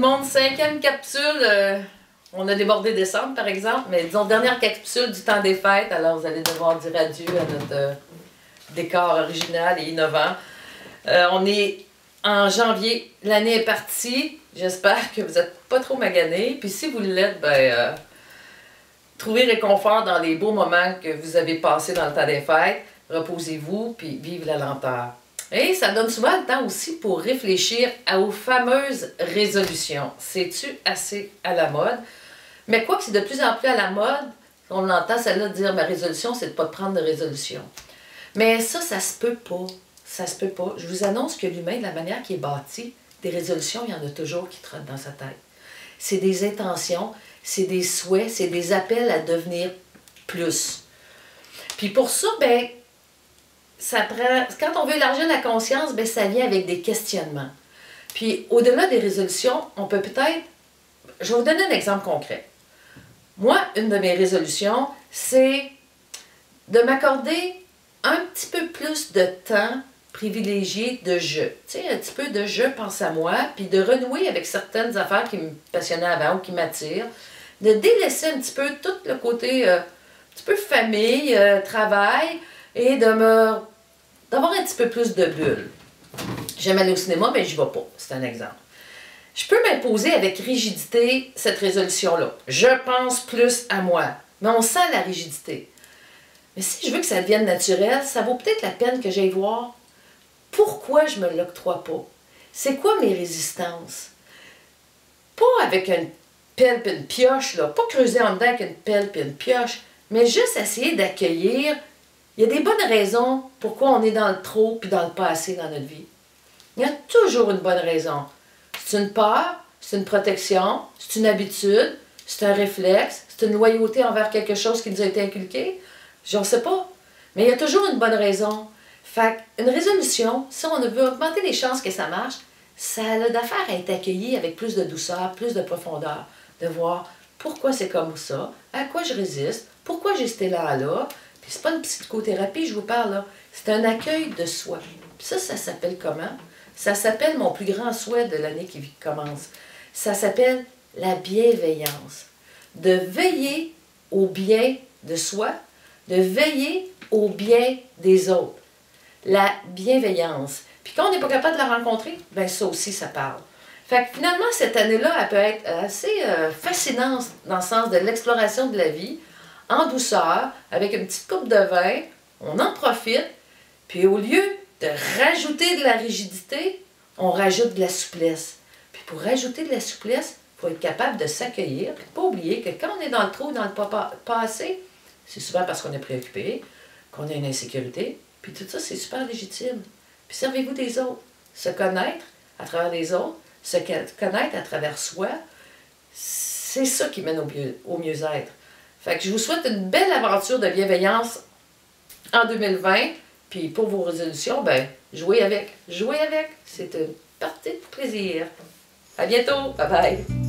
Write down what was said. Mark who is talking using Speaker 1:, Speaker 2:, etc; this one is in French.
Speaker 1: monde, 5e capsule. On a débordé décembre, par exemple, mais disons, dernière capsule du temps des fêtes. Alors, vous allez devoir dire adieu à notre décor original et innovant. On est en janvier. L'année est partie. J'espère que vous n'êtes pas trop maganés. Puis si vous l'êtes, ben, trouvez réconfort dans les beaux moments que vous avez passés dans le temps des fêtes. Reposez-vous, puis vive la lenteur. Et ça donne souvent le temps aussi pour réfléchir aux fameuses résolutions. C'est-tu assez à la mode? Mais quoi que c'est de plus en plus à la mode, on entend celle-là dire ma résolution, c'est de ne pas prendre de résolution. Mais ça se peut pas. Ça se peut pas. Je vous annonce que l'humain, de la manière qu'il est bâti, des résolutions, il y en a toujours qui trottent dans sa tête. C'est des intentions, c'est des souhaits, c'est des appels à devenir plus. Puis pour ça, ben, ça prend, quand on veut élargir la conscience, bien, ça vient avec des questionnements. Puis, au-delà des résolutions, on peut peut-être... Je vais vous donner un exemple concret. Moi, une de mes résolutions, c'est de m'accorder un petit peu plus de temps privilégié de je. Tu sais, un petit peu de je pense à moi, puis de renouer avec certaines affaires qui me passionnaient avant ou qui m'attirent, de délaisser un petit peu tout le côté un petit peu famille, travail, et d'avoir un petit peu plus de bulles. J'aime aller au cinéma, mais je n'y vais pas. C'est un exemple. Je peux m'imposer avec rigidité cette résolution-là. Je pense plus à moi. Mais on sent la rigidité. Mais si je veux que ça devienne naturel, ça vaut peut-être la peine que j'aille voir pourquoi je ne me l'octroie pas. C'est quoi mes résistances? Pas avec une pelle et une pioche, là. Pas creuser en dedans avec une pelle et une pioche, mais juste essayer d'accueillir. Il y a des bonnes raisons pourquoi on est dans le trop puis dans le pas assez dans notre vie. Il y a toujours une bonne raison. C'est une peur, c'est une protection, c'est une habitude, c'est un réflexe, c'est une loyauté envers quelque chose qui nous a été inculqué. Je ne sais pas. Mais il y a toujours une bonne raison. Fait qu'une résolution, si on veut augmenter les chances que ça marche, ça a d'affaire à être accueilli avec plus de douceur, plus de profondeur. De voir pourquoi c'est comme ça, à quoi je résiste, pourquoi j'ai cet élan-là. Puis c'est pas une psychothérapie, je vous parle là. C'est un accueil de soi. Puis ça s'appelle comment? Ça s'appelle mon plus grand souhait de l'année qui commence. Ça s'appelle la bienveillance. De veiller au bien de soi, de veiller au bien des autres. La bienveillance. Puis quand on n'est pas capable de la rencontrer, bien ça aussi, ça parle. Fait que finalement, cette année-là, elle peut être assez fascinante dans le sens de l'exploration de la vie, en douceur, avec une petite coupe de vin, on en profite, puis au lieu de rajouter de la rigidité, on rajoute de la souplesse. Puis pour rajouter de la souplesse, il faut être capable de s'accueillir, puis pas oublier que quand on est dans le trop, dans le passé, c'est souvent parce qu'on est préoccupé, qu'on a une insécurité, puis tout ça, c'est super légitime. Puis servez-vous des autres. Se connaître à travers les autres, se connaître à travers soi, c'est ça qui mène au mieux-être. Fait que je vous souhaite une belle aventure de bienveillance en 2020. Puis pour vos résolutions, ben, jouez avec. Jouez avec. C'est une partie de plaisir. À bientôt. Bye bye.